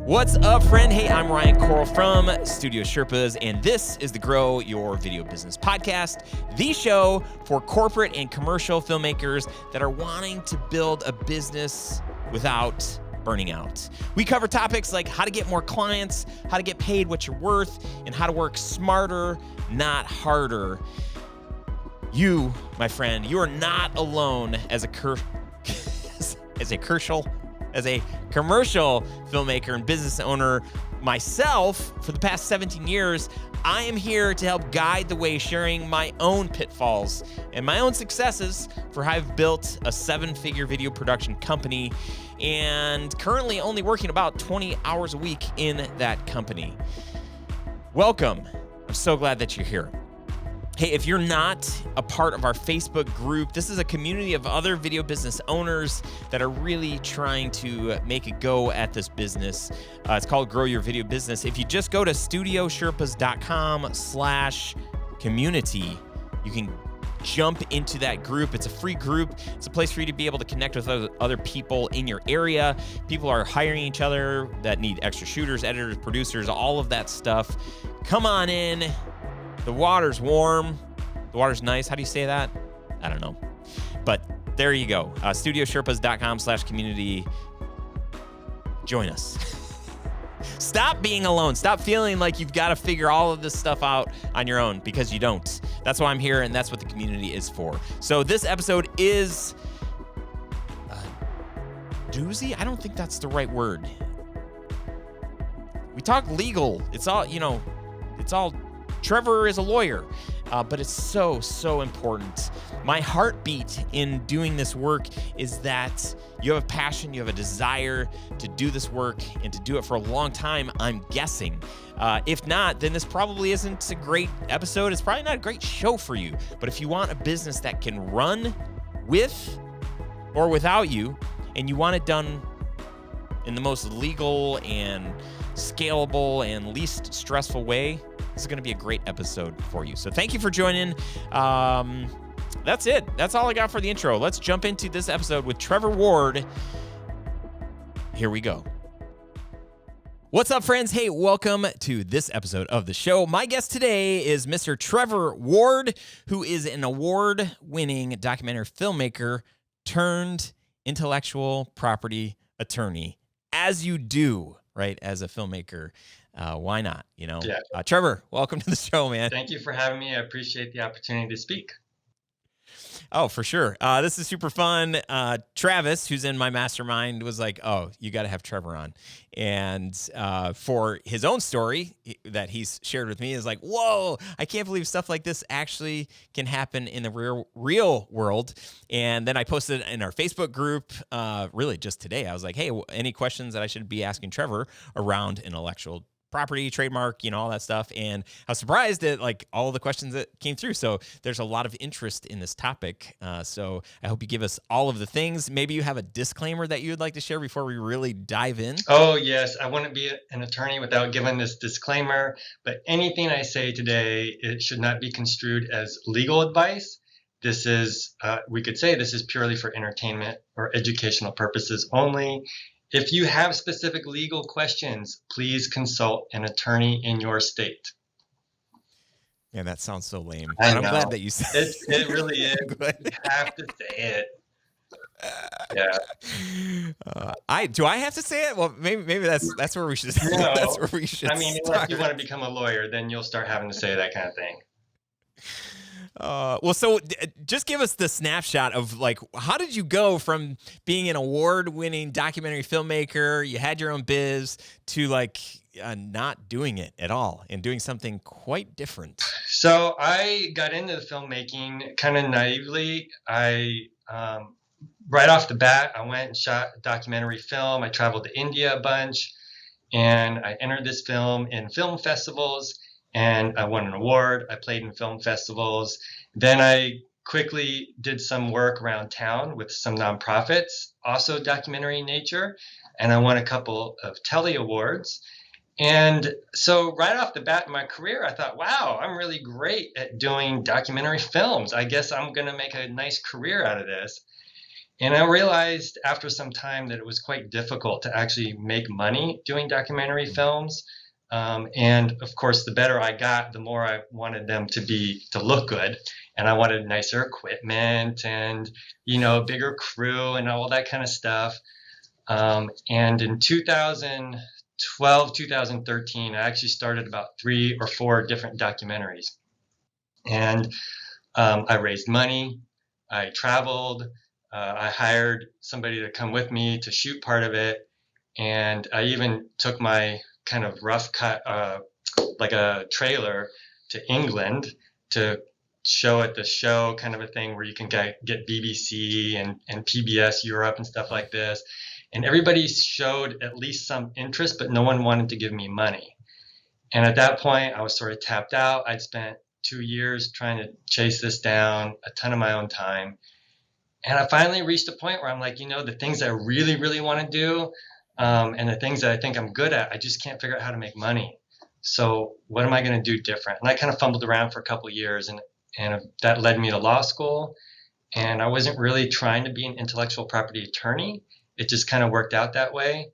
What's up, friend? Hey, I'm Ryan Coral from Studio Sherpas, and this is the Grow Your Video Business podcast, the show for corporate and commercial filmmakers that are wanting to build a business without burning out. We cover topics like how to get more clients, how to get paid what you're worth, and how to work smarter, not harder. You, my friend, you are not alone as a commercial filmmaker and business owner myself. For the past 17 years, I am here to help guide the way, sharing my own pitfalls and my own successes for how I've built a 7-figure video production company and currently only working about 20 hours a week in that company. Welcome. I'm so glad that you're here. Hey, if you're not a part of our Facebook group, this is a community of other video business owners that are really trying to make a go at this business. It's called Grow Your Video Business. If you just go to studiosherpas.com/community, you can jump into that group. It's a free group. It's a place for you to be able to connect with other people in your area. People are hiring each other that need extra shooters, editors, producers, all of that stuff. Come on in. The water's warm. The water's nice. How do you say that? I don't know. But there you go. Studiosherpas.com/community. Join us. Stop being alone. Stop feeling like you've got to figure all of this stuff out on your own, because you don't. That's why I'm here, and that's what the community is for. So this episode is doozy. I don't think that's the right word. We talk legal. It's all Trevor is a lawyer, but it's so important. My heartbeat in doing this work is that you have a passion, you have a desire to do this work and to do it for a long time, I'm guessing. If not, then this probably isn't a great episode. It's probably not a great show for you. But if you want a business that can run with or without you, and you want it done in the most legal and scalable and least stressful way, this is going to be a great episode for you. So thank you for joining. That's it. That's all I got for the intro. Let's jump into this episode with Trevor Ward. Here we go. What's up, friends? Hey, welcome to this episode of the show. My guest today is Mr. Trevor Ward, who is an award-winning documentary filmmaker turned intellectual property attorney, as you do, right, as a filmmaker. Why not? Yeah. Trevor, welcome to the show, man. Thank you for having me. I appreciate the opportunity to speak. Oh, for sure. This is super fun. Travis, who's in my mastermind, was like, oh, you got to have Trevor on. And for his own story that he's shared with me is like, whoa, I can't believe stuff like this actually can happen in the real world. And then I posted in our Facebook group, really just today. I was like, hey, any questions that I should be asking Trevor around intellectual property, trademark, all that stuff. And I was surprised at all the questions that came through. So there's a lot of interest in this topic. So I hope you give us all of the things. Maybe you have a disclaimer that you would like to share before we really dive in. Oh, yes. I wouldn't be an attorney without giving this disclaimer, but anything I say today, it should not be construed as legal advice. This is, we could say this is purely for entertainment or educational purposes only. If you have specific legal questions, please consult an attorney in your state. Yeah, that sounds so lame. I I'm know. glad that you said it. It really is. You have to say it. Yeah. Do I have to say it? Well, maybe that's where we should. No. That's where we should. I mean, unless you want to become a lawyer, then you'll start having to say that kind of thing. So just give us the snapshot of how did you go from being an award-winning documentary filmmaker, you had your own biz, to not doing it at all and doing something quite different? So I got into the filmmaking kind of naively. Right off the bat, I went and shot a documentary film. I traveled to India a bunch, and I entered this film in film festivals. And I won an award. I played in film festivals. Then I quickly did some work around town with some nonprofits, also documentary in nature. And I won a couple of Telly Awards. And so right off the bat in my career, I thought, wow, I'm really great at doing documentary films. I guess I'm going to make a nice career out of this. And I realized after some time that it was quite difficult to actually make money doing documentary films. And of course, the better I got, the more I wanted them to look good, and I wanted nicer equipment and bigger crew and all that kind of stuff. And in 2012, 2013, I actually started about 3 or 4 different documentaries, and I raised money, I traveled, I hired somebody to come with me to shoot part of it, and I even took my kind of rough cut, like a trailer, to England to show at the show, kind of a thing where you can get BBC and PBS Europe and stuff like this. And everybody showed at least some interest, but no one wanted to give me money. And at that point, I was sort of tapped out. I'd spent 2 years trying to chase this down, a ton of my own time. And I finally reached a point where I'm like, the things I really, really want to do, and the things that I think I'm good at, I just can't figure out how to make money. So what am I going to do different? And I kind of fumbled around for a couple of years, and that led me to law school. And I wasn't really trying to be an intellectual property attorney. It just kind of worked out that way.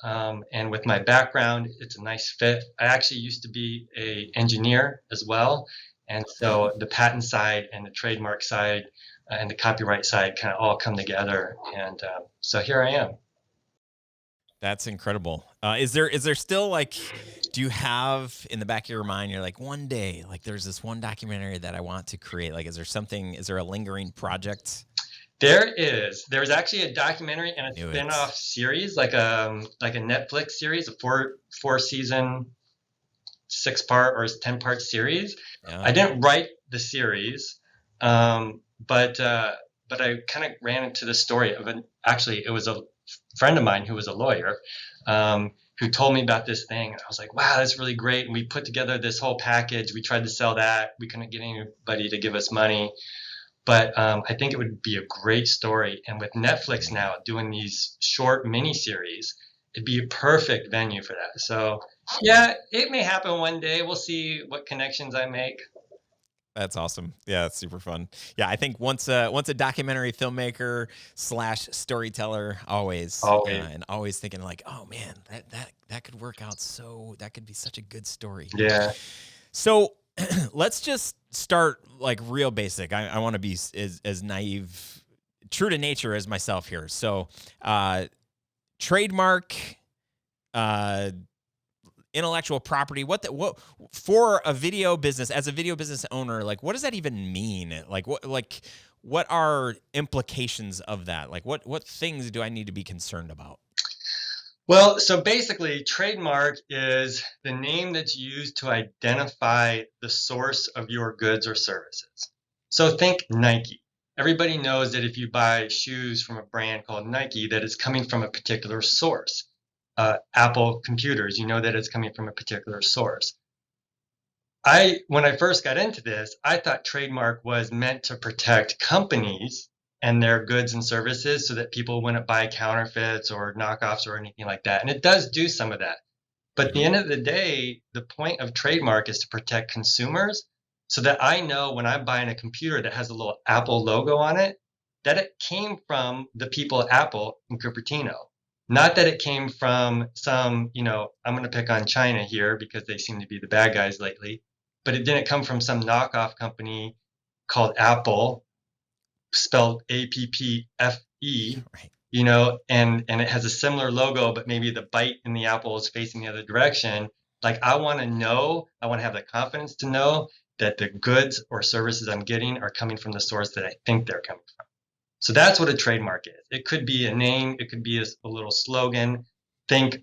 And with my background, it's a nice fit. I actually used to be an engineer as well. And so the patent side and the trademark side and the copyright side kind of all come together. And so here I am. That's incredible. Is there still like, do you have in the back of your mind, you're like, one day, like there's this one documentary that I want to create? Like, is there a lingering project? There's actually a documentary and a spin-off series, like a Netflix series, a four season, 6-part or 10-part series. Yeah. I didn't write the series, but I kind of ran into the story of actually it was a friend of mine who was a lawyer, who told me about this thing. And I was like, wow, that's really great. And we put together this whole package. We tried to sell that. We couldn't get anybody to give us money. But I think it would be a great story. And with Netflix now doing these short mini series, it'd be a perfect venue for that. So yeah, it may happen one day. We'll see what connections I make. That's awesome. Yeah, it's super fun. Yeah, I think once a documentary filmmaker / storyteller, always thinking like, oh man, that could work out. So that could be such a good story. Yeah. So let's just start like real basic. I want to be as naive, true to nature as myself here. So, trademark, intellectual property. What for a video business, as a video business owner, like what does that even mean? What are implications of that? Like what things do I need to be concerned about? Well, so basically, trademark is the name that's used to identify the source of your goods or services. So think Nike. Everybody knows that if you buy shoes from a brand called Nike, that it's coming from a particular source. Apple computers, you know that it's coming from a particular source. When I first got into this, I thought trademark was meant to protect companies and their goods and services so that people wouldn't buy counterfeits or knockoffs or anything like that. And it does do some of that. But at the end of the day, the point of trademark is to protect consumers so that I know when I'm buying a computer that has a little Apple logo on it, that it came from the people at Apple in Cupertino. Not that it came from some, I'm going to pick on China here because they seem to be the bad guys lately, but it didn't come from some knockoff company called Apple, spelled APPFE, right. And it has a similar logo, but maybe the bite in the apple is facing the other direction. Like I want to have the confidence to know that the goods or services I'm getting are coming from the source that I think they're coming from. So that's what a trademark is. It could be a name. It could be a little slogan. Think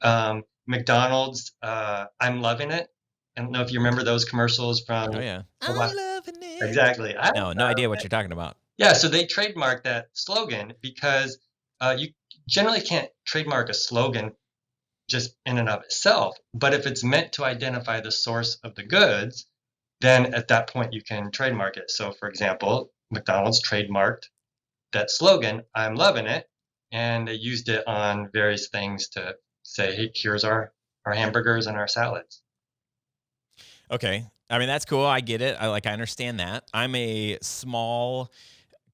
McDonald's, I'm loving it. I don't know if you remember those commercials from. Oh, yeah. I'm loving it. Exactly. No idea what you're talking about. Yeah, so they trademarked that slogan because you generally can't trademark a slogan just in and of itself. But if it's meant to identify the source of the goods, then at that point you can trademark it. So, for example, McDonald's trademarked that slogan, I'm loving it, and they used it on various things to say, hey, here's our hamburgers and our salads. Okay. I mean, that's cool. I get it. I understand that. I'm a small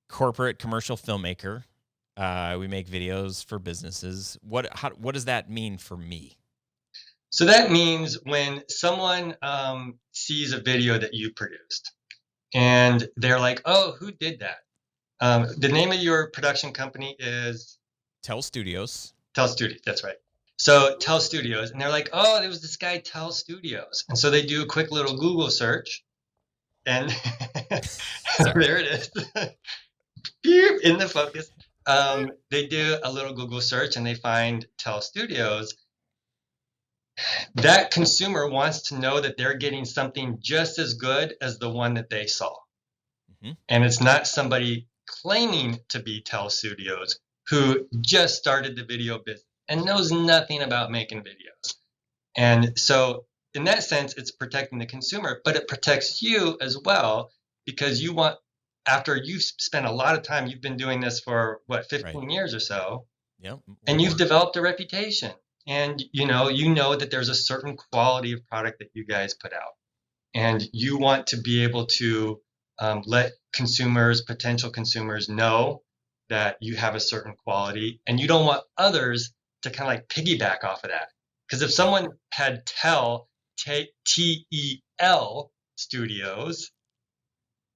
corporate commercial filmmaker. We make videos for businesses. What does that mean for me? So that means when someone sees a video that you produced and they're like, oh, who did that? The name of your production company is Tell Studios. Tell Studios. That's right. So Tell Studios. And they're like, oh, there was this guy, Tell Studios. And so they do a quick little Google search. And Sorry. there it is. Beep, in the focus. They do a little Google search and they find Tell Studios. That consumer wants to know that they're getting something just as good as the one that they saw. Mm-hmm. And it's not somebody claiming to be Tell Studios who just started the video business and knows nothing about making videos. And so in that sense, it's protecting the consumer, but it protects you as well, because you want, after you've spent a lot of time, you've been doing this for what, 15 Right. years or so, Yep. and you've More. developed a reputation, and you know that there's a certain quality of product that you guys put out, and you want to be able to let consumers, potential consumers, know that you have a certain quality, and you don't want others to kind of like piggyback off of that. Because if someone had T-E-L Studios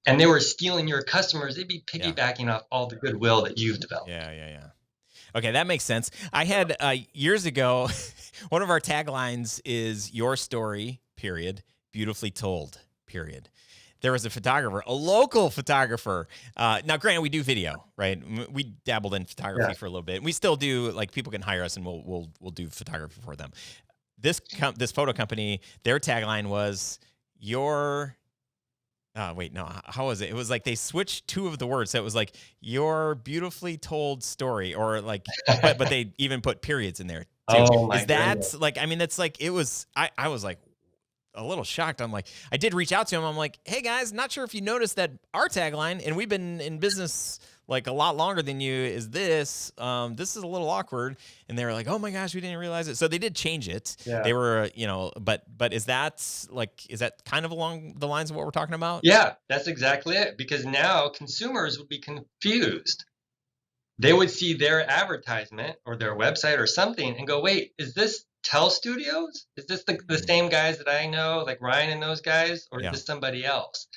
and they were stealing your customers, they'd be piggybacking off all the goodwill that you've developed. Yeah. Okay, that makes sense. I had years ago, one of our taglines is "Your story, period, beautifully told, period." There was a photographer, a local photographer. Now, granted, we do video, right? We dabbled in photography for a little bit. We still do. Like, people can hire us, and we'll do photography for them. This photo company, their tagline was "Your." Wait, no. How was it? It was like they switched two of the words. So it was like "your beautifully told story," or like, but they even put periods in there too. Oh my Is that goodness. like? I mean, that's like it was. I was like a little shocked. I'm like, I did reach out to him. I'm like, hey guys, not sure if you noticed that our tagline, and we've been in business like a lot longer than you, is this. This is a little awkward. And they were like, oh my gosh, we didn't realize it. So they did change it. Yeah. They were, but is that kind of along the lines of what we're talking about? Yeah, that's exactly it. Because now consumers would be confused. They would see their advertisement or their website or something and go, wait, is this Tell Studios? Is this the same guys that I know, like Ryan and those guys, or is this somebody else?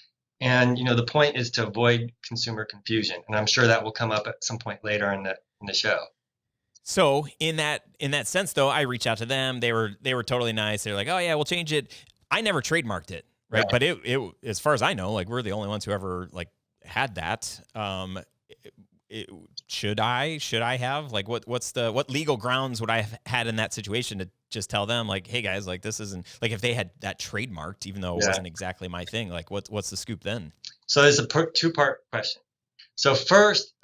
And the point is to avoid consumer confusion, and I'm sure that will come up at some point later in the show. So in that sense, though, I reached out to them. They were totally nice. They're like, oh yeah, we'll change it. I never trademarked it, right? But it as far as I know, like we're the only ones who ever like had that. Should I have like what legal grounds would I have had in that situation to just tell them like, hey guys, like this isn't like, if they had that trademarked, even though it wasn't exactly my thing, like what's the scoop then? So there's a two-part question. So first,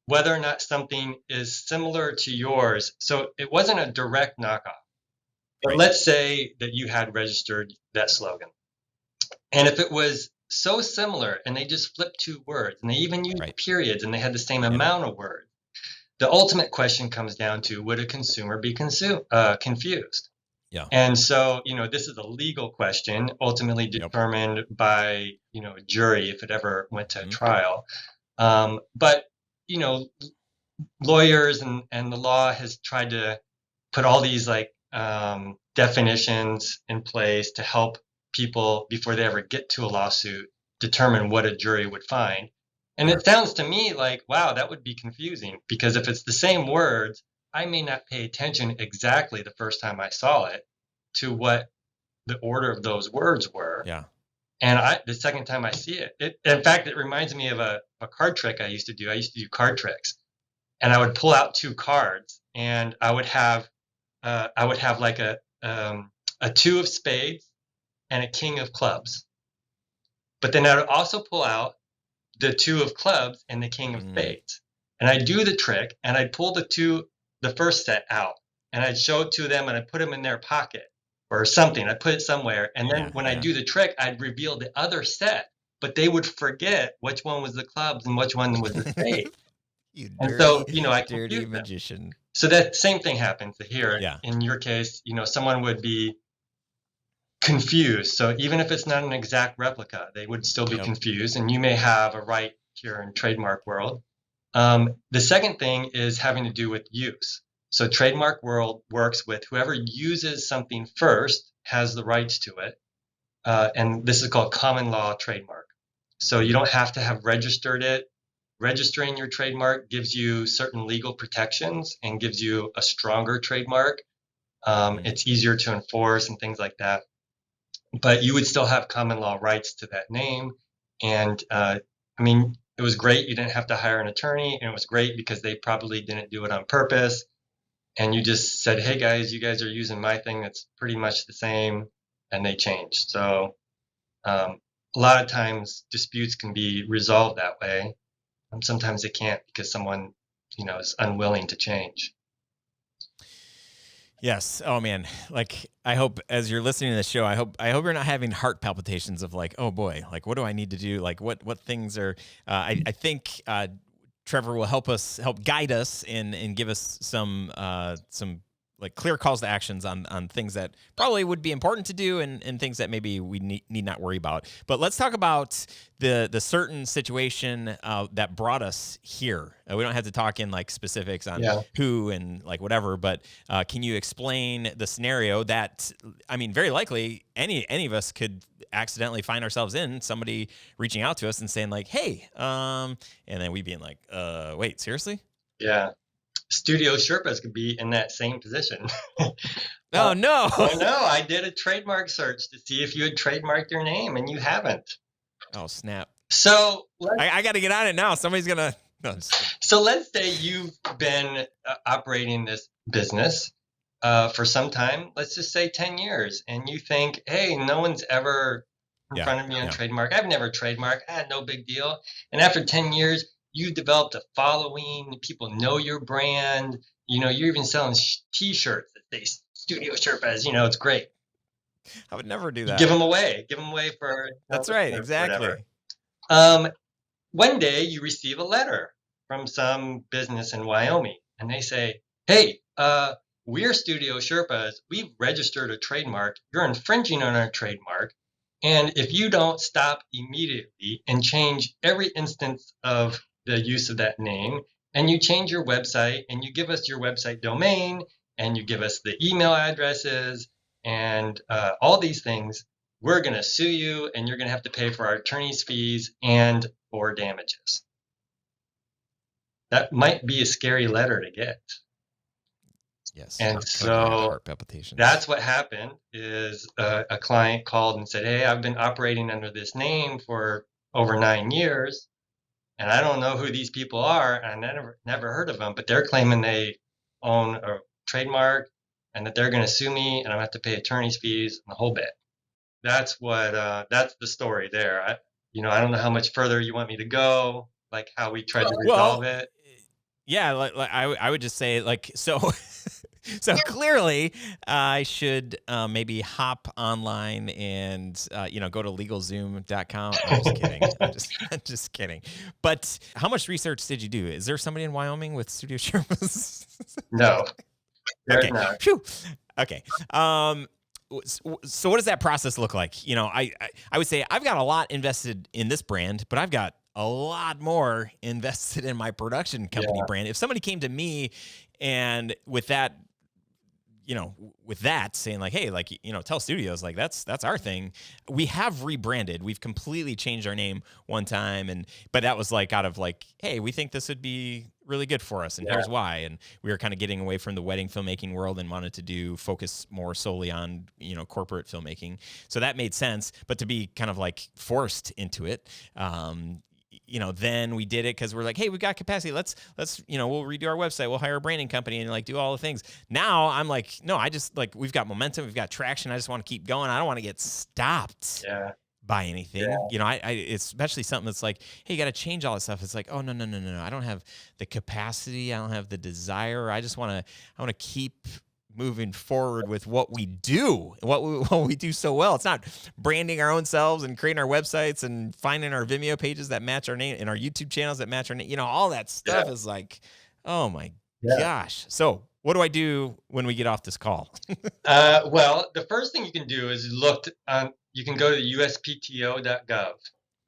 whether or not something is similar to yours. So it wasn't a direct knockoff, but let's say that you had registered that slogan, and if it was so similar and they just flipped two words and they even used periods and they had the same amount of words, the ultimate question comes down to, would a consumer be confused? Yeah. And so, this is a legal question ultimately determined by, a jury if it ever went to trial. But, lawyers and the law has tried to put all these like definitions in place to help people, before they ever get to a lawsuit, determine what a jury would find. And it sounds to me like, wow, that would be confusing, because if it's the same words, I may not pay attention exactly the first time I saw it to what the order of those words were. Yeah. And the second time I see it, in fact, it reminds me of a card trick I used to do. I used to do card tricks, and I would pull out two cards, and I would have like a two of spades and a king of clubs. But then I would also pull out the two of clubs and the king of spades. And I'd do the trick, and I'd pull the first set out, and I'd show it to them, and I'd put them in their pocket or something. I'd put it somewhere. And then when I do the trick, I'd reveal the other set, but they would forget which one was the clubs and which one was the spade. And so, I dirty magician. Them. So that same thing happens here. Yeah. In your case, someone would be confused. So even if it's not an exact replica, they would still be confused. And you may have a right here in trademark world The second thing is having to do with use. So trademark world works with whoever uses something first has the rights to it. And this is called common law trademark. So you don't have to have registered it. Registering your trademark gives you certain legal protections and gives you a stronger trademark. It's easier to enforce and things like that. But you would still have common law rights to that name. And I mean, it was great. You didn't have to hire an attorney, and it was great because they probably didn't do it on purpose. And you just said, hey guys, you guys are using my thing that's pretty much the same, and they changed. So a lot of times disputes can be resolved that way. Sometimes they can't because someone, is unwilling to change. Yes. Oh man. Like I hope as you're listening to the show, I hope you're not having heart palpitations of like, oh boy, like what do I need to do? Like what things are? I think Trevor will help guide us and give us some like clear calls to actions on things that probably would be important to do and things that maybe we need not worry about. But let's talk about the certain situation that brought us here. We don't have to talk in like specifics on who and like whatever, but can you explain the scenario that, I mean, very likely any of us could accidentally find ourselves in, somebody reaching out to us and saying like, hey, and then we being like, wait, seriously? Yeah. Studio Sherpas could be in that same position. Oh no! Oh no! I did a trademark search to see if you had trademarked your name, and you haven't. Oh snap! So I got to get on it now. Somebody's gonna. No, so let's say you've been operating this business for some time. Let's just say 10 years, and you think, hey, no one's ever confronted me on trademark. I've never trademarked. No big deal. And after 10 years, you developed a following. People know your brand. You're even selling T-shirts that say Studio Sherpas. It's great. I would never do that. You give them away. Give them away for. That's right. Exactly. One day you receive a letter from some business in Wyoming, and they say, "Hey, we're Studio Sherpas. We've registered a trademark. You're infringing on our trademark. And if you don't stop immediately and change every instance of the use of that name, and you change your website, and you give us your website domain, and you give us the email addresses, and all these things, we're going to sue you, and you're going to have to pay for our attorney's fees and for damages." That might be a scary letter to get. Yes. And so that's what happened is a client called and said, hey, I've been operating under this name for over 9 years, and I don't know who these people are, and I never heard of them, but they're claiming they own a trademark and that they're going to sue me, and I'm going to have to pay attorney's fees and the whole bit. That's the story there. I don't know how much further you want me to go, like how we tried to resolve it. Yeah, like I would just say like so. So clearly, I should maybe hop online and go to LegalZoom.com. I'm just kidding. I'm just kidding. But how much research did you do? Is there somebody in Wyoming with Studio Sherpas? No. Okay. Phew. Okay. So what does that process look like? I would say I've got a lot invested in this brand, but I've got a lot more invested in my production company brand. If somebody came to me and with that saying like, hey, like, Tell Studios, like that's our thing. We have rebranded. We've completely changed our name one time. But that was like out of like, hey, we think this would be really good for us. And here's why. And we were kind of getting away from the wedding filmmaking world and wanted to focus more solely on, corporate filmmaking. So that made sense. But to be kind of like forced into it, then we did it because we're like, hey, we've got capacity. Let's we'll redo our website. We'll hire a branding company and like do all the things. Now I'm like, no, I just like, we've got momentum. We've got traction. I just want to keep going. I don't want to get stopped by anything. I it's especially something that's like, hey, you got to change all this stuff. It's like, oh, no. I don't have the capacity. I don't have the desire. I want to keep moving forward with what we do, what we do so well. It's not branding our own selves and creating our websites and finding our Vimeo pages that match our name and our YouTube channels that match our name. all that stuff is like, oh my gosh. So what do I do when we get off this call? Well, the first thing you can do is you can go to uspto.gov.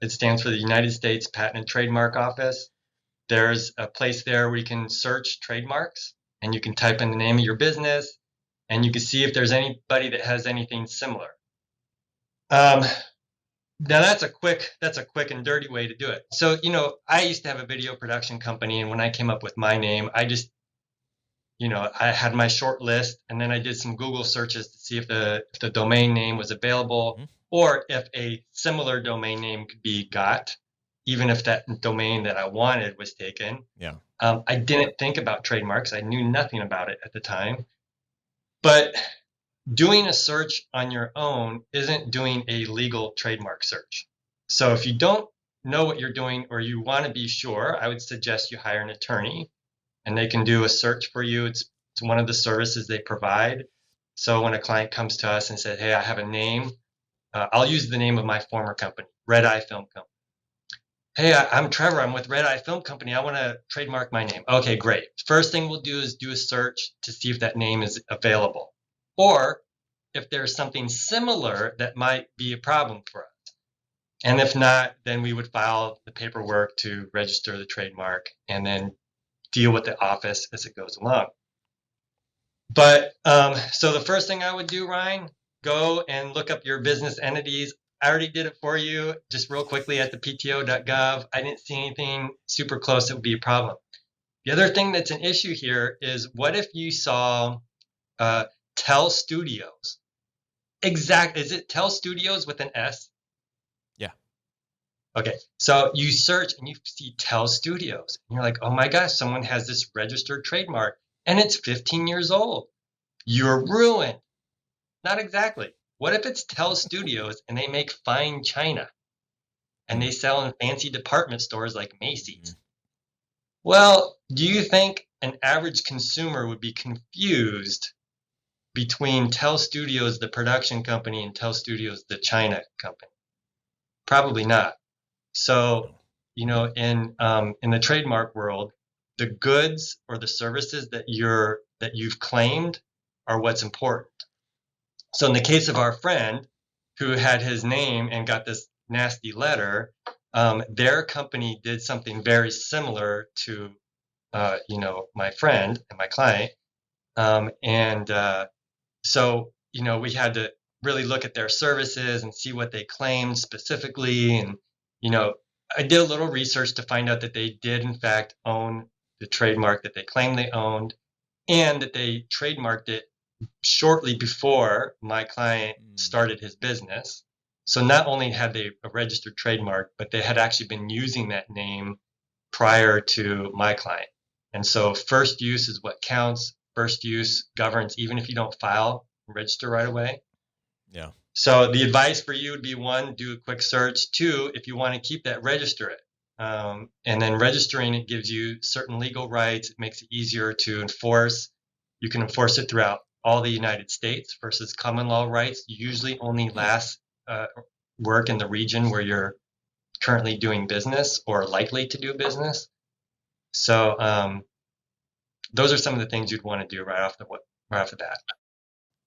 It stands for the United States Patent and Trademark Office. there's a place there where you can search trademarks, and you can type in the name of your business, and you can see if there's anybody that has anything similar. Now that's a quick and dirty way to do it. So, I used to have a video production company, and when I came up with my name, I just, I had my short list, and then I did some Google searches to see if the domain name was available, Mhm. or if a similar domain name could be got, even if that domain that I wanted was taken. Yeah. I didn't think about trademarks. I knew nothing about it at the time. But doing a search on your own isn't doing a legal trademark search. So if you don't know what you're doing, or you want to be sure, I would suggest you hire an attorney, and they can do a search for you. It's one of the services they provide. So when a client comes to us and says, hey, I have a name, I'll use the name of my former company, Red Eye Film Company. Hey, I'm Trevor. I'm with Red Eye Film Company. I want to trademark my name. Okay, great. First thing we'll do is do a search to see if that name is available, or if there's something similar that might be a problem for us. And if not, then we would file the paperwork to register the trademark, and then deal with the office as it goes along. But so the first thing I would do, Ryan, go and look up your business entities. I already did it for you just real quickly at the pto.gov. I didn't see anything super close that would be a problem. The other thing that's an issue here is, what if you saw Tell Studios? Is it Tell Studios with an S? Yeah. Okay, so you search and you see Tell Studios, and you're like, oh my gosh, someone has this registered trademark, and it's 15 years old. You're ruined. Not exactly. What if it's Tell Studios and they make fine china, and they sell in fancy department stores like Macy's? Well, do you think an average consumer would be confused between Tell Studios, the production company, and Tell Studios, the China company? Probably not. So, in the trademark world, the goods or the services that you've claimed are what's important. So in the case of our friend who had his name and got this nasty letter, their company did something very similar to, my friend and my client. So, we had to really look at their services and see what they claimed specifically. And, I did a little research to find out that they did, in fact, own the trademark that they claimed they owned, and that they trademarked it shortly before my client started his business. So not only had they a registered trademark, but they had actually been using that name prior to my client. And so first use is what counts. First use governs even if you don't file and register right away. Yeah. So the advice for you would be, one, do a quick search. Two, if you want to keep that, register it. And then registering it gives you certain legal rights. It makes it easier to enforce. You can enforce it throughout all the United States versus common law rights usually only work in the region where you're currently doing business or likely to do business. So those are some of the things you'd want to do right off the bat.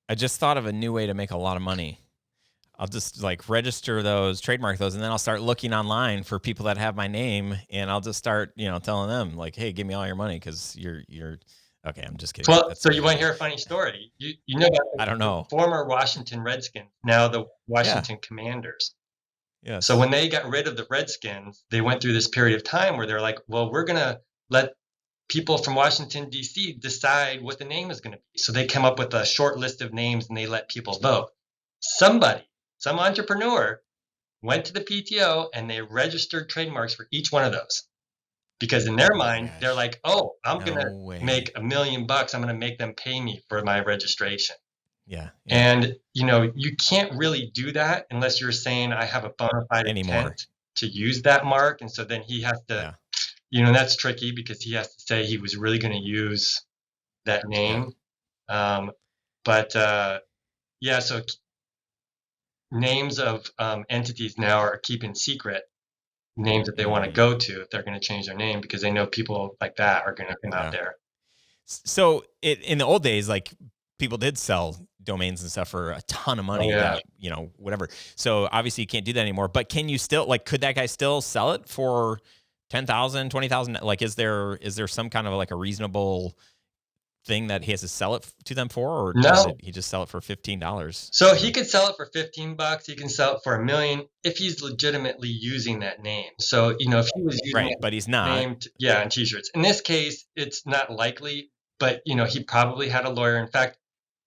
I just thought of a new way to make a lot of money. I'll just register those, trademark those, and then I'll start looking online for people that have my name, and I'll just start, telling them hey, give me all your money because you're okay. I'm just kidding. Well, so you want to hear a funny story? You know about I don't know. The former Washington Redskins, now the Washington Commanders. Yes. So when they got rid of the Redskins, they went through this period of time where they're like, well, we're going to let people from Washington, D.C. decide what the name is going to be. So they come up with a short list of names and they let people vote. Some entrepreneur went to the PTO and they registered trademarks for each one of those. Because in their mind, they're like, oh, I'm going to make $1 million. I'm going to make them pay me for my registration. Yeah. And, you can't really do that unless you're saying I have a bona fide intent to use that mark. And so then he has to, that's tricky because he has to say he was really going to use that name. So names of entities now are keeping secret names that they want to go to if they're going to change their name, because they know people like that are going to come out there. So in the old days, people did sell domains and stuff for a ton of money, whatever. So obviously you can't do that anymore, but can you still, could that guy still sell it for 10,000, 20,000? Like, is there some kind of like a reasonable thing that he has to sell it to them for, or does No. he just sell it for $15? So he could sell it for $15. He can sell it for $1 million if he's legitimately using that name. So, if he was using Right, that but he's not. name, on T-shirts. In this case, it's not likely, but he probably had a lawyer. In fact,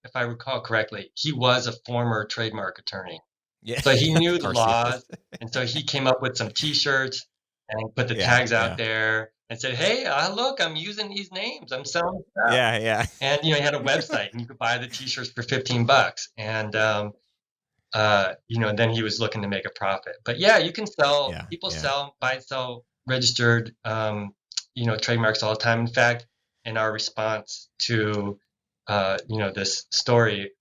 if I recall correctly, he was a former trademark attorney. Yeah, So he knew of the course he is. laws, and so he came up with some T-shirts and put the Yeah, tags out yeah, there and said, "Hey, look, I'm using these names. I'm selling stuff." yeah, yeah, And he had a website, and you could buy the T-shirts for $15. And then he was looking to make a profit. But yeah, you can sell. yeah, People yeah, buy, sell registered, trademarks all the time. In fact, in our response to, this story,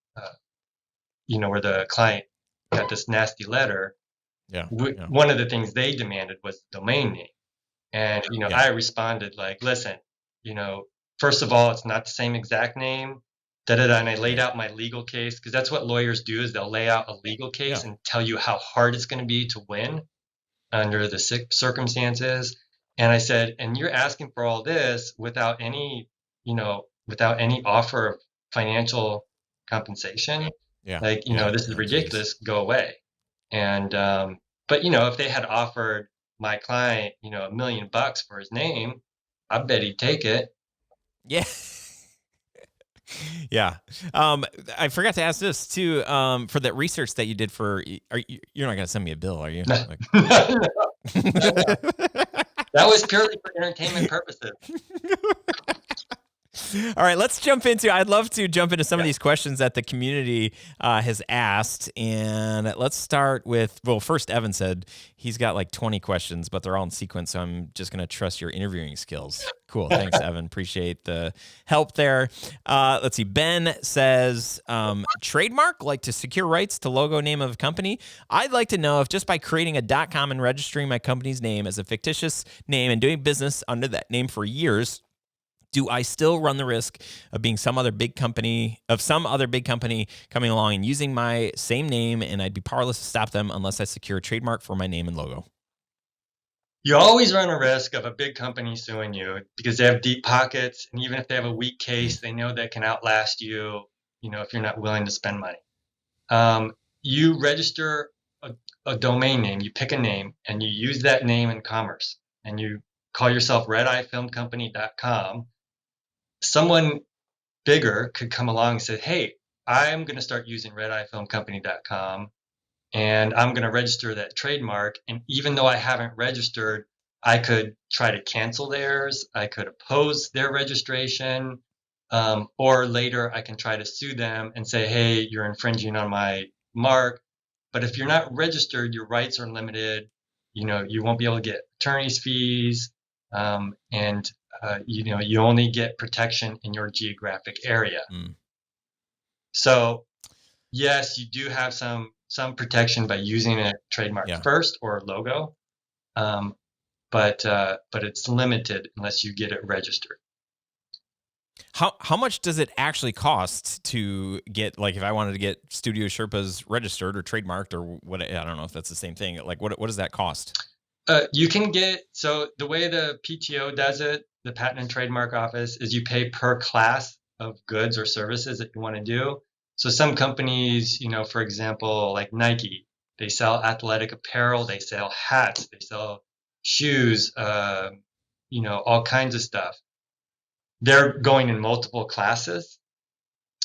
where the client got this nasty letter, yeah, yeah, one of the things they demanded was the domain name. And, yeah, I responded like, listen, first of all, it's not the same exact name. Da, da, da, and I laid right, out my legal case because that's what lawyers do is they'll lay out a legal yeah, case and tell you how hard it's going to be to win under the circumstances. And I said, and you're asking for all this without any offer of financial compensation. yeah, Like, yeah, this is yeah. Jeez. ridiculous. Go away. And but if they had offered my client, $1 million for his name, I bet he'd take it. Yeah. Yeah. I forgot to ask this too. For that research that you did you're not gonna send me a bill, are you? No, Like, no, no. That was purely for entertainment purposes. all right, I'd love to jump into some of Yeah. these questions that the community has asked. And let's start with, well, first, Evan said he's got like 20 questions, but they're all in sequence. So I'm just going to trust your interviewing skills. Cool. Thanks, Evan. Appreciate the help there. Let's see. Ben says, trademark, like to secure rights to logo name of a company. I'd like to know if just by creating a .com and registering my company's name as a fictitious name and doing business under that name for years, do I still run the risk of being some other big company coming along and using my same name, and I'd be powerless to stop them unless I secure a trademark for my name and logo? You always run a risk of a big company suing you because they have deep pockets, and even if they have a weak case, they know they can outlast you, if you're not willing to spend money. You register a domain name, you pick a name, and you use that name in commerce, and you call yourself redeyefilmcompany.com. Someone bigger could come along and say, hey, I'm going to start using redeyefilmcompany.com, and I'm going to register that trademark. And even though I haven't registered, I could try to cancel theirs. I could oppose their registration. Or later I can try to sue them and say, hey, you're infringing on my mark. But if you're not registered, your rights are limited. You won't be able to get attorney's fees. And you only get protection in your geographic area. Mm. So yes, you do have some protection by using a trademark first or a logo, but it's limited unless you get it registered. How much does it actually cost to get, like, if I wanted to get Studio Sherpas registered or trademarked or what? I don't know if that's the same thing. Like, what does that cost? You can so the way the PTO does it, the Patent and Trademark Office, is you pay per class of goods or services that you want to do. So some companies, for example, like Nike, they sell athletic apparel, they sell hats, they sell shoes, all kinds of stuff. They're going in multiple classes,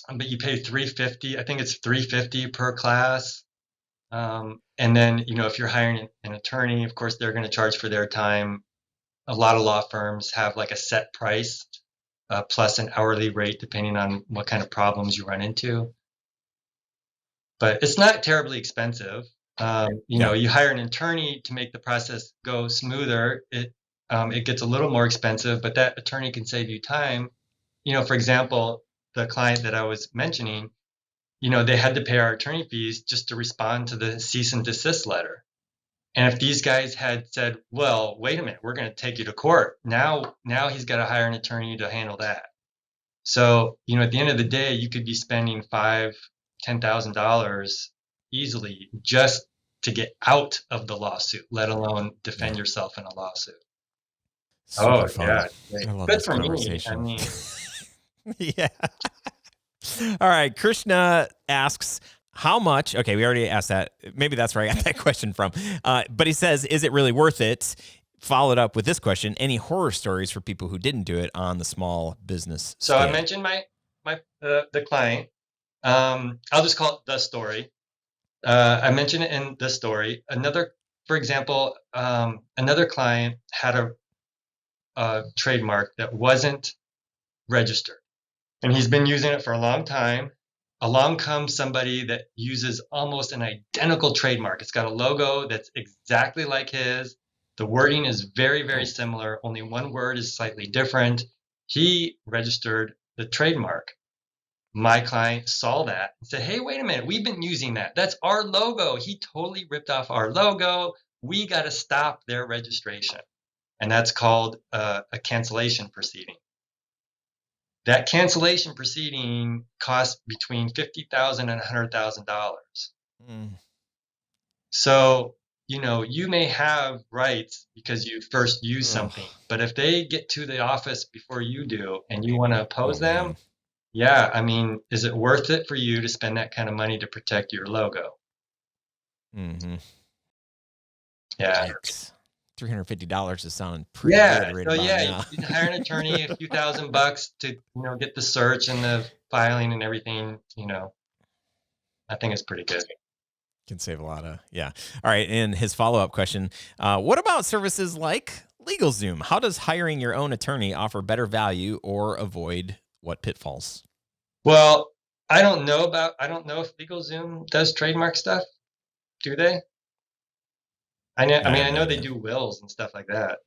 but you pay $350. I think it's $350 per class. And then, if you're hiring an attorney, of course, they're going to charge for their time. A lot of law firms have like a set price plus an hourly rate, depending on what kind of problems you run into. But it's not terribly expensive. You hire an attorney to make the process go smoother. It gets a little more expensive, but that attorney can save you time. For example, the client that I was mentioning, they had to pay our attorney fees just to respond to the cease and desist letter. And if these guys had said, well, wait a minute, we're going to take you to court. Now he's got to hire an attorney to handle that. So, at the end of the day, you could be spending $5,000, $10,000 easily just to get out of the lawsuit, let alone defend yourself in a lawsuit. Super Oh, fun. yeah. Great. I love Good this for me. I conversation. mean, Yeah. All right. Krishna asks, how much? Okay, we already asked that. Maybe that's where I got that question from. But he says, is it really worth it? Followed up with this question: any horror stories for people who didn't do it on the small business so scale? I mentioned the client. I'll just call it the story. I mentioned it in the story. For example, another client had a trademark that wasn't registered, and he's been using it for a long time. Along comes somebody that uses almost an identical trademark. It's got a logo that's exactly like his. The wording is very, very similar. Only one word is slightly different. He registered the trademark. My client saw that and said, hey, wait a minute, we've been using that. That's our logo. He totally ripped off our logo. We got to stop their registration. And that's called a cancellation proceeding. That cancellation proceeding costs between $50,000 and $100,000. Mm. So, you may have rights because you first use Ugh. something, but if they get to the office before you do and you want to oppose them, man. yeah, I mean, is it worth it for you to spend that kind of money to protect your logo? Mm-hmm. Yeah. Yikes. $350 is sounding pretty Yeah. good right So about yeah, now. you can hire an attorney, a few $1,000 to, get the search and the filing and everything, I think it's pretty good. Can save a lot of, yeah. All right. And his follow-up question, what about services like LegalZoom? How does hiring your own attorney offer better value or avoid what pitfalls? Well, I don't know if LegalZoom does trademark stuff. Do they? I have no know they idea. do wills and stuff like that.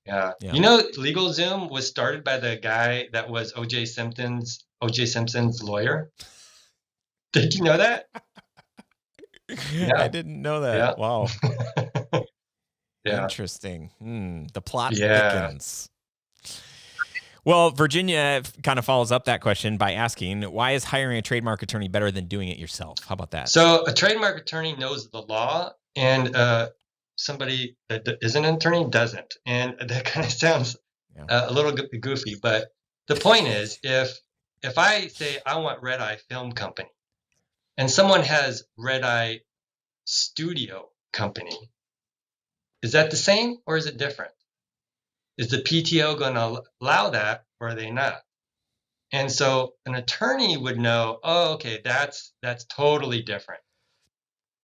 Yeah. Yeah. LegalZoom was started by the guy that was O.J. Simpson's lawyer. Did you know that? Yeah. I didn't know that. Yeah. Wow. Yeah. Interesting. The plot Yeah. thickens. Well, Virginia kind of follows up that question by asking, why is hiring a trademark attorney better than doing it yourself? How about that? So a trademark attorney knows the law, and somebody that isn't an attorney doesn't. And that kind of sounds a little goofy, but the point is, if I say I want Red Eye Film Company, and someone has Red Eye Studio Company, is that the same or is it different? Is the PTO going to allow that or are they not? And so an attorney would know, oh, okay, that's totally different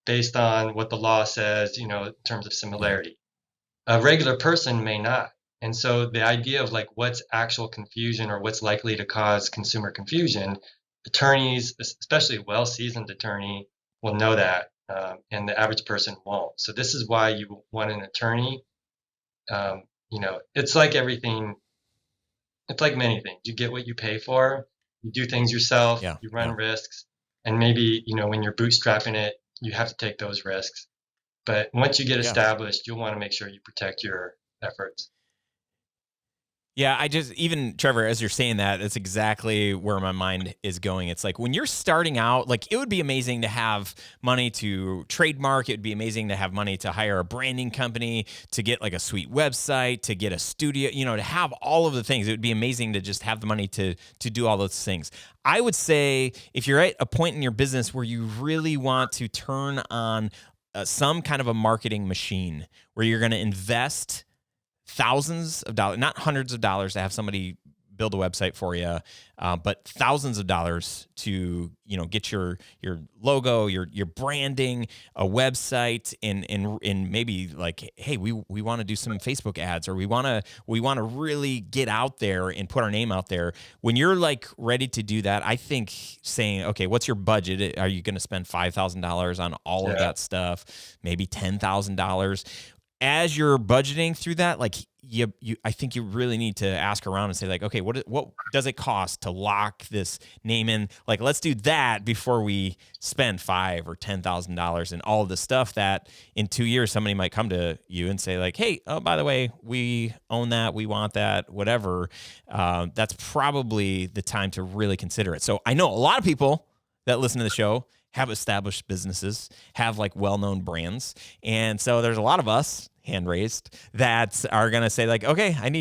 based on what the law says, in terms of similarity. A regular person may not. And so the idea of like what's actual confusion or what's likely to cause consumer confusion, attorneys, especially a well-seasoned attorney, will know that, and the average person won't. So this is why you want an attorney. It's like everything. It's like many things. You get what you pay for. You do things yourself. Yeah. You run risks, and maybe when you're bootstrapping it, you have to take those risks. But once you get established, you'll want to make sure you protect your efforts. Yeah, even Trevor, as you're saying that, it's exactly where my mind is going. It's like when you're starting out, like it would be amazing to have money to trademark. It would be amazing to have money to hire a branding company, to get like a sweet website, to get a studio, to have all of the things. It would be amazing to just have the money to do all those things. I would say if you're at a point in your business where you really want to turn on some kind of a marketing machine where you're going to invest thousands of dollars, not hundreds of dollars to have somebody build a website for you, but thousands of dollars to get your logo, your branding, a website, and maybe like, hey, we want to do some Facebook ads, or we want to really get out there and put our name out there. When you're like ready to do that, I think saying, okay, what's your budget? Are you going to spend $5,000 on all of that stuff? Maybe $10,000. As you're budgeting through that, like I think you really need to ask around and say like, okay, what does it cost to lock this name in? Like, let's do that before we spend $5,000 or $10,000 and all of the stuff that in 2 years somebody might come to you and say like, hey, oh, by the way, we own that, we want that, whatever. That's probably the time to really consider it. So I know a lot of people that listen to the show have established businesses, have like well-known brands. And so there's a lot of us hand raised, that are going to say like, okay, I'm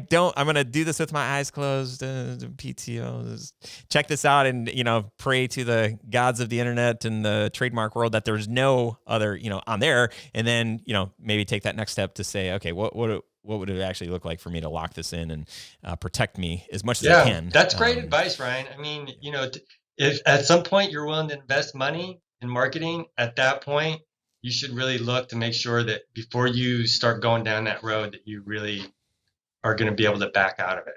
going to do this with my eyes closed, PTO, check this out, and, pray to the gods of the internet and the trademark world that there's no other, on there. And then, maybe take that next step to say, okay, what would it actually look like for me to lock this in and protect me as much as I can? That's great advice, Ryan. I mean, if at some point you're willing to invest money in marketing, at that point, you should really look to make sure that before you start going down that road, that you really are going to be able to back out of it.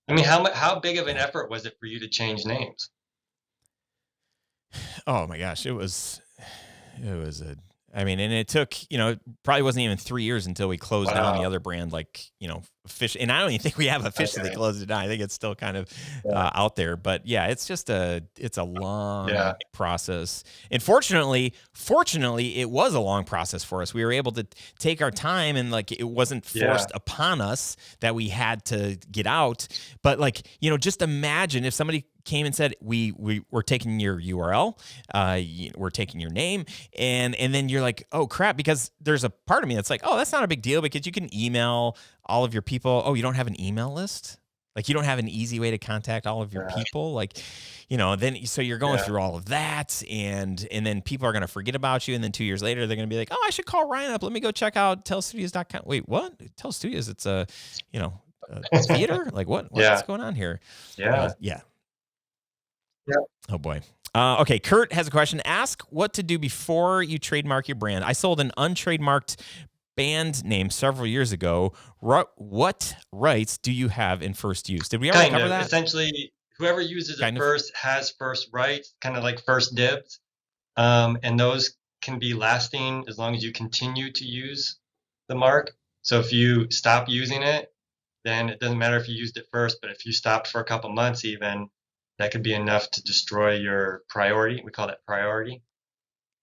I mean, how big of an effort was it for you to change names? Oh my gosh, it was and it took, probably wasn't even 3 years until we closed down the other brand, and I don't even think we have officially closed it down. I think it's still kind of out there, but yeah, it's a long process. And fortunately, it was a long process for us. We were able to take our time, and it wasn't forced upon us that we had to get out. But just imagine if somebody came and said, we're taking your URL, we're taking your name, and then you're like, oh crap, because there's a part of me that's like, oh, that's not a big deal, because you can email all of your people. Oh, you don't have an email list? You don't have an easy way to contact all of your people? Then so you're going through all of that, and then people are going to forget about you, and then 2 years later they're going to be like, oh, I should call Ryan up. Let me go check out telstudios.com. Wait, what? Telstudios, it's a theater? What's going on here? Yeah. Oh boy. Okay, Kurt has a question. Ask what to do before you trademark your brand. I sold an untrademarked band name several years ago. What rights do you have in first use? Did we already cover that? Essentially, whoever uses it first has first rights, kind of like first dibs. And those can be lasting as long as you continue to use the mark. So if you stop using it, then it doesn't matter if you used it first, but if you stopped for a couple months even, that could be enough to destroy your priority. We call that priority.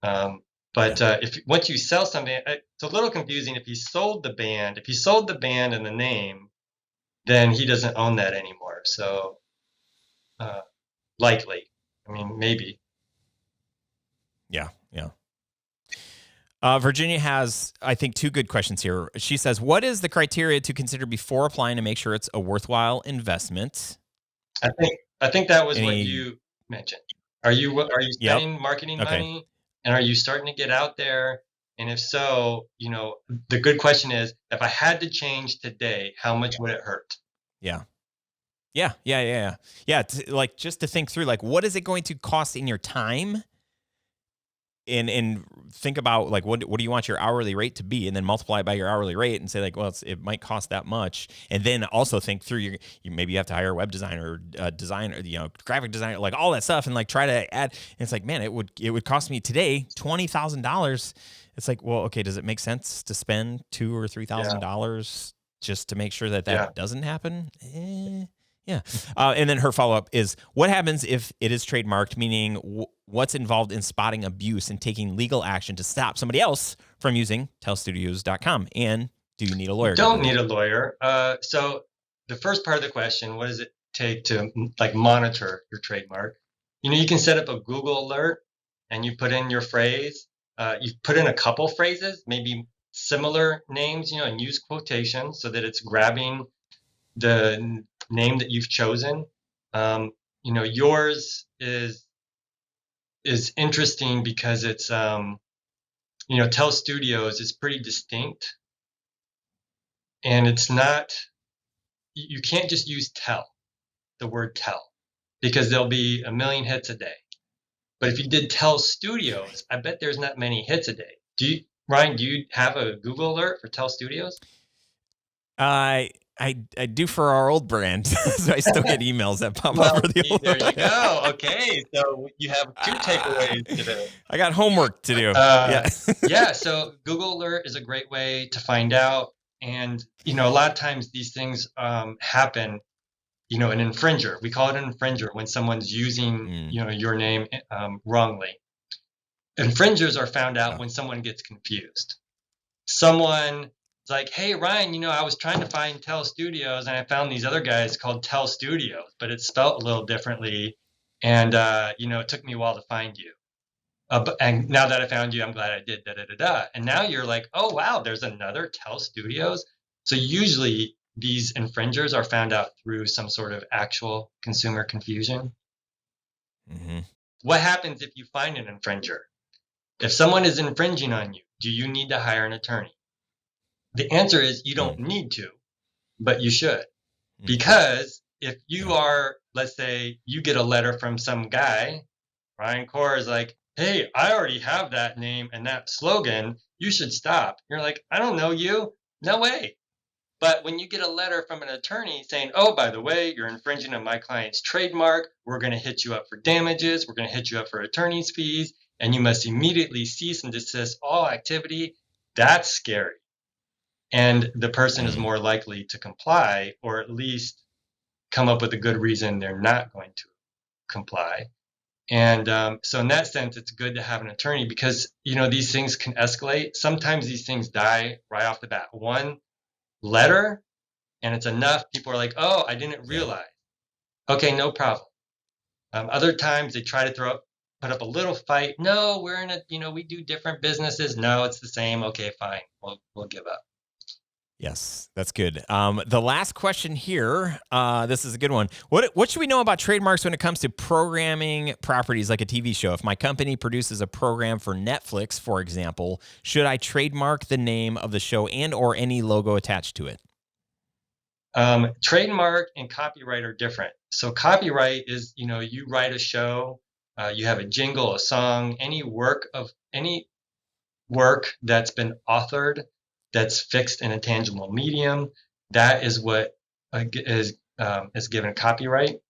But if once you sell something, it's a little confusing. If he sold the band and the name, then he doesn't own that anymore. So likely, maybe. Yeah. Virginia has, I think, 2 good questions here. She says, what is the criteria to consider before applying to make sure it's a worthwhile investment? I think that was what you mentioned. Are you spending marketing money, and are you starting to get out there? And if so, the good question is, if I had to change today, how much would it hurt? Yeah. Just to think through, what is it going to cost in your time? And think about what do you want your hourly rate to be, and then multiply it by your hourly rate and say it might cost that much. And then also think through maybe you have to hire a web designer, graphic designer, all that stuff, and try to add. And it's man, it would cost me today $20,000. It's well, okay, does it make sense to spend $2,000 or $3,000 just to make sure that doesn't happen? Yeah. And then her follow-up is, what happens if it is trademarked, meaning what's involved in spotting abuse and taking legal action to stop somebody else from using telstudios.com? And do you need a lawyer? You don't need a lawyer. So the first part of the question, what does it take to monitor your trademark? You can set up a Google alert, and you put in your phrase. You put in a couple phrases, maybe similar names, and use quotations so that it's grabbing the name that you've chosen. Yours is interesting because it's Tell Studios is pretty distinct, and it's not, you can't just use the word tell, because there'll be a million hits a day. But if you did Tell Studios, I bet there's not many hits a day. Ryan, do you have a Google alert for Tell Studios? I do for our old brand, so I still get emails that pop up for the old. There you go. Okay, so you have 2 takeaways today. I got homework to do. So Google Alert is a great way to find out, and a lot of times these things happen. An infringer. We call it an infringer when someone's using your name wrongly. Infringers are found out when someone gets confused. Someone like, hey, Ryan, I was trying to find Tell Studios, and I found these other guys called Tell Studios, but it's spelled a little differently, and it took me a while to find you. And now that I found you, I'm glad I did, da da da da. And now you're like, oh, wow, there's another Tell Studios. So usually these infringers are found out through some sort of actual consumer confusion. Mm-hmm. What happens if you find an infringer? If someone is infringing on you, do you need to hire an attorney? The answer is you don't need to, but you should. Because if you are, let's say you get a letter from some guy, Ryan Core is like, hey, I already have that name and that slogan. You should stop. You're like, I don't know you. No way. But when you get a letter from an attorney saying, oh, by the way, you're infringing on my client's trademark, we're going to hit you up for damages, we're going to hit you up for attorney's fees, and you must immediately cease and desist all activity, that's scary. And the person is more likely to comply, or at least come up with a good reason they're not going to comply. And so in that sense, it's good to have an attorney because, these things can escalate. Sometimes these things die right off the bat. One letter, and it's enough. People are like, oh, I didn't realize. Okay, no problem. Other times they try to put up a little fight. No, we're in we do different businesses. No, it's the same. Okay, fine. We'll give up. Yes, that's good. The last question here, this is a good one. What should we know about trademarks when it comes to programming properties like a TV show? If my company produces a program for Netflix, for example, should I trademark the name of the show and or any logo attached to it? Trademark and copyright are different. So copyright is, you write a show, you have a jingle, a song, any work that's been authored, that's fixed in a tangible medium, that is what is given copyright.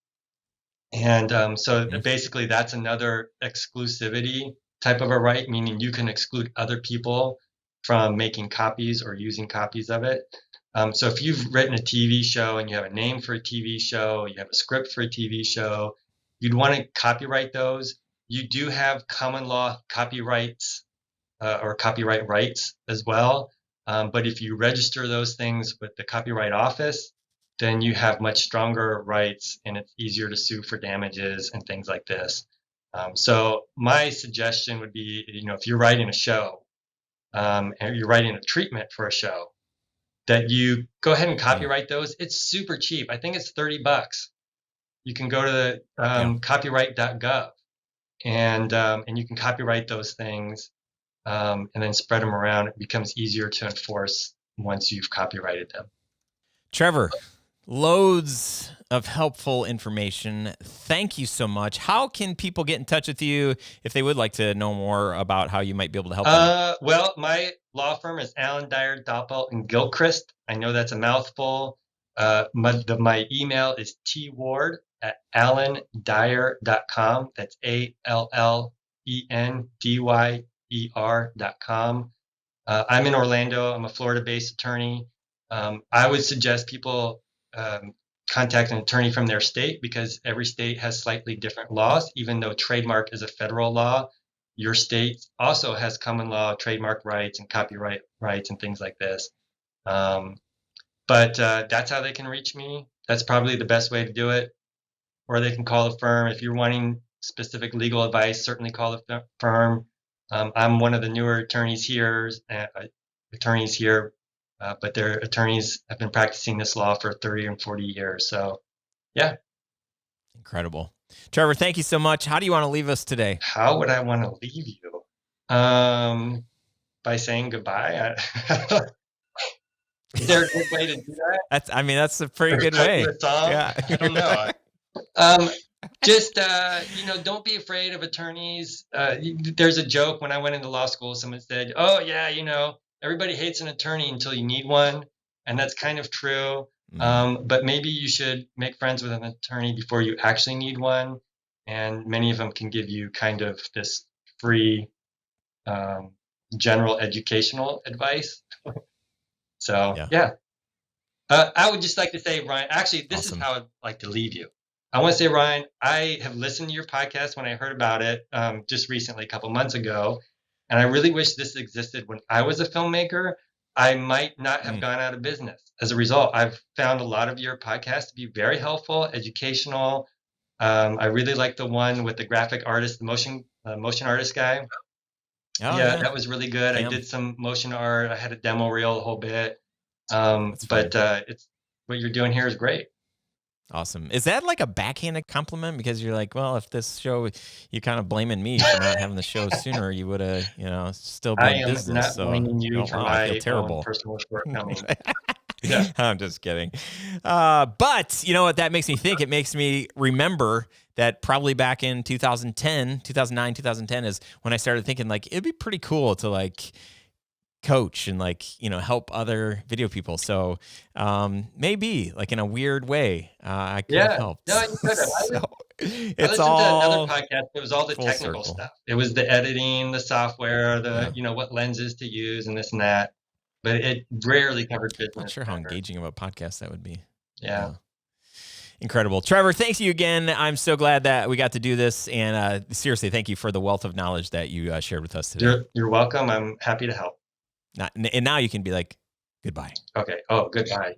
And so basically that's another exclusivity type of a right, meaning you can exclude other people from making copies or using copies of it. So if you've written a TV show and you have a name for a TV show, you have a script for a TV show, you'd want to copyright those. You do have common law copyrights or copyright rights as well. But if you register those things with the Copyright Office, then you have much stronger rights and it's easier to sue for damages and things like this. So my suggestion would be, if you're writing a show and you're writing a treatment for a show, that you go ahead and copyright those. It's super cheap. I think it's $30. You can go to the copyright.gov and you can copyright those things and then spread them around. It becomes easier to enforce once you've copyrighted them. Trevor, loads of helpful information. Thank you so much. How can people get in touch with you if they would like to know more about how you might be able to help them? Well, my law firm is Allen, Dyer, Doppel, and Gilchrist. I know that's a mouthful. My email is tward@allendyer.com. That's ALLENDYER.com. I'm in Orlando. I'm a Florida-based attorney. I would suggest people contact an attorney from their state because every state has slightly different laws. Even though trademark is a federal law, your state also has common law trademark rights and copyright rights and things like this. But that's how they can reach me. That's probably the best way to do it. Or they can call the firm. If you're wanting specific legal advice, certainly call the firm. I'm one of the newer attorneys here, but their attorneys have been practicing this law for 30 and 40 years. So, yeah. Incredible. Trevor, thank you so much. How do you want to leave us today? How would I want to leave you? By saying goodbye? Is there a good way to do that? That's a pretty good way. Yeah. I don't know. Just, don't be afraid of attorneys. There's a joke when I went into law school, someone said, oh, yeah, everybody hates an attorney until you need one. And that's kind of true. But maybe you should make friends with an attorney before you actually need one. And many of them can give you kind of this free general educational advice. So, yeah. I would just like to say, Ryan, actually, this is how I'd like to leave you. I want to say, Ryan, I have listened to your podcast when I heard about it just recently, a couple months ago. And I really wish this existed when I was a filmmaker. I might not have gone out of business. As a result, I've found a lot of your podcasts to be very helpful, educational. I really like the one with the graphic artist, the motion motion artist guy. Oh Yeah, yeah, that was really good. I Cam. did some motion art. I had a demo reel a whole bit. That's fun. But it's what you're doing here is great. Awesome. Is that like a backhanded compliment? Because you're like, well, if this show, you kind of blaming me for not having the show sooner, you would have, still be I in am business. not So, blaming you oh for wow, I feel my own terrible. personal shortcomings. Yeah. I'm just kidding. But you know what that makes me think? It makes me remember that probably back in 2010, 2009, 2010 is when I started thinking like, it'd be pretty cool to like coach and like, help other video people. So maybe like in a weird way, I could have Yeah. helped. No, you could have. So I it's listened to another all podcast. It was all the full technical circle. stuff. It was the editing, the software, Yeah. what lenses to use and this and that. But it rarely covered business. Not sure how engaging of a podcast that would be. Yeah. Incredible. Trevor, thanks you again. I'm so glad that we got to do this. And seriously, thank you for the wealth of knowledge that you shared with us today. You're welcome. I'm happy to help. And now you can be like, goodbye. Okay. Oh, goodbye.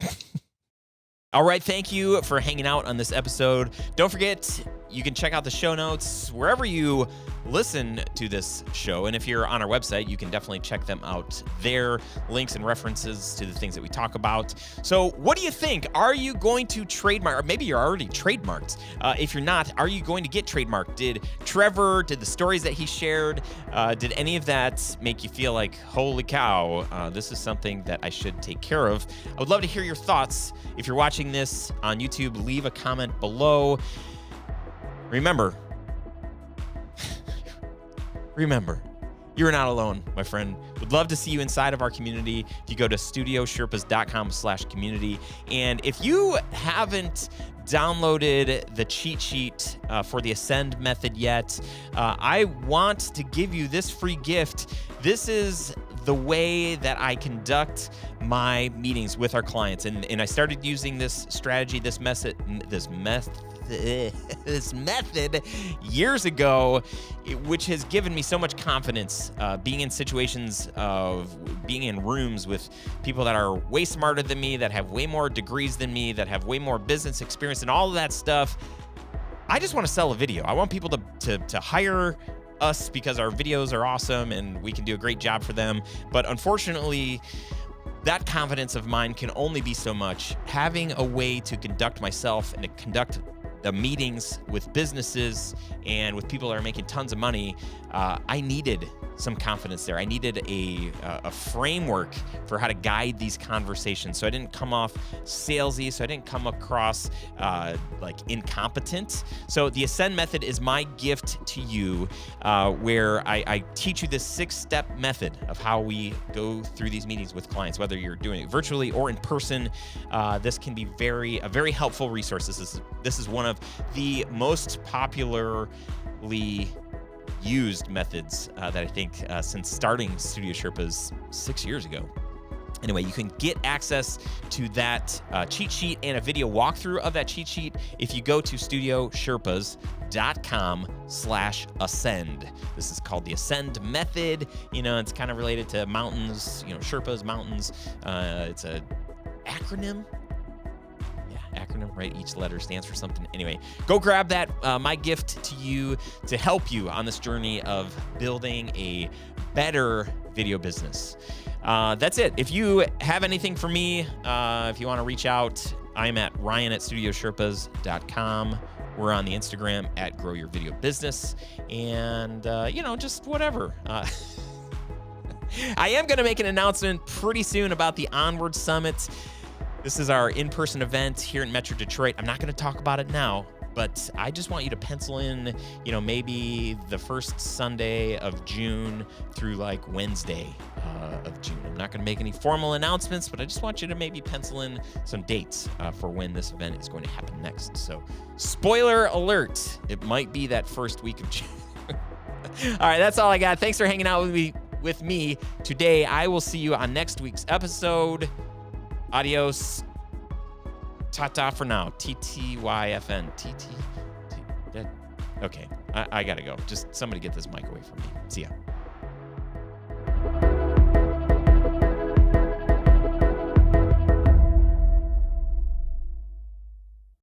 All right, thank you for hanging out on this episode. Don't forget, you can check out the show notes wherever you listen to this show. And if you're on our website, you can definitely check them out there. Links and references to the things that we talk about. So what do you think? Are you going to trademark? Or maybe you're already trademarked. If you're not, are you going to get trademarked? Did the stories that he shared, did any of that make you feel like, holy cow, this is something that I should take care of? I would love to hear your thoughts. If you're watching this on YouTube, leave a comment below. Remember, you're not alone, my friend. Would love to see you inside of our community. If you go to studiosherpas.com/community. And if you haven't downloaded the cheat sheet for the Ascend method yet, I want to give you this free gift. This is the way that I conduct my meetings with our clients. And I started using this strategy, this method years ago, which has given me so much confidence being in situations of being in rooms with people that are way smarter than me, that have way more degrees than me, that have way more business experience and all of that stuff. I just want to sell a video. I want people to hire us because our videos are awesome and we can do a great job for them. But unfortunately, that confidence of mine can only be so much. Having a way to conduct myself and to conduct the meetings with businesses and with people that are making tons of money, I needed some confidence there. I needed a framework for how to guide these conversations, so I didn't come off salesy, so I didn't come across like incompetent. So the Ascend method is my gift to you, where I teach you this 6-step method of how we go through these meetings with clients, whether you're doing it virtually or in person. This can be a very helpful resource. This is one of the most popularly used methods that I think since starting Studio Sherpas 6 years ago. Anyway, you can get access to that cheat sheet and a video walkthrough of that cheat sheet if you go to studiosherpas.com/ascend. This is called the Ascend method. It's kind of related to mountains, Sherpas, mountains. It's a acronym. Acronym, right? Each letter stands for something. Anyway, go grab that. My gift to you to help you on this journey of building a better video business. That's it. If you have anything for me, if you want to reach out, I'm at ryan@studiosherpas.com. We're on the Instagram at Grow Your Video Business, and just whatever. I am going to make an announcement pretty soon about the Onward Summit. This is our in-person event here in Metro Detroit. I'm not going to talk about it now, but I just want you to pencil in, maybe the first Sunday of June through like Wednesday of June. I'm not going to make any formal announcements, but I just want you to maybe pencil in some dates for when this event is going to happen next. So, spoiler alert, it might be that first week of June. All right, that's all I got. Thanks for hanging out with me today. I will see you on next week's episode. Adios. Ta-ta for now. TTYFN. Okay, I gotta go. Just somebody get this mic away from me. See ya.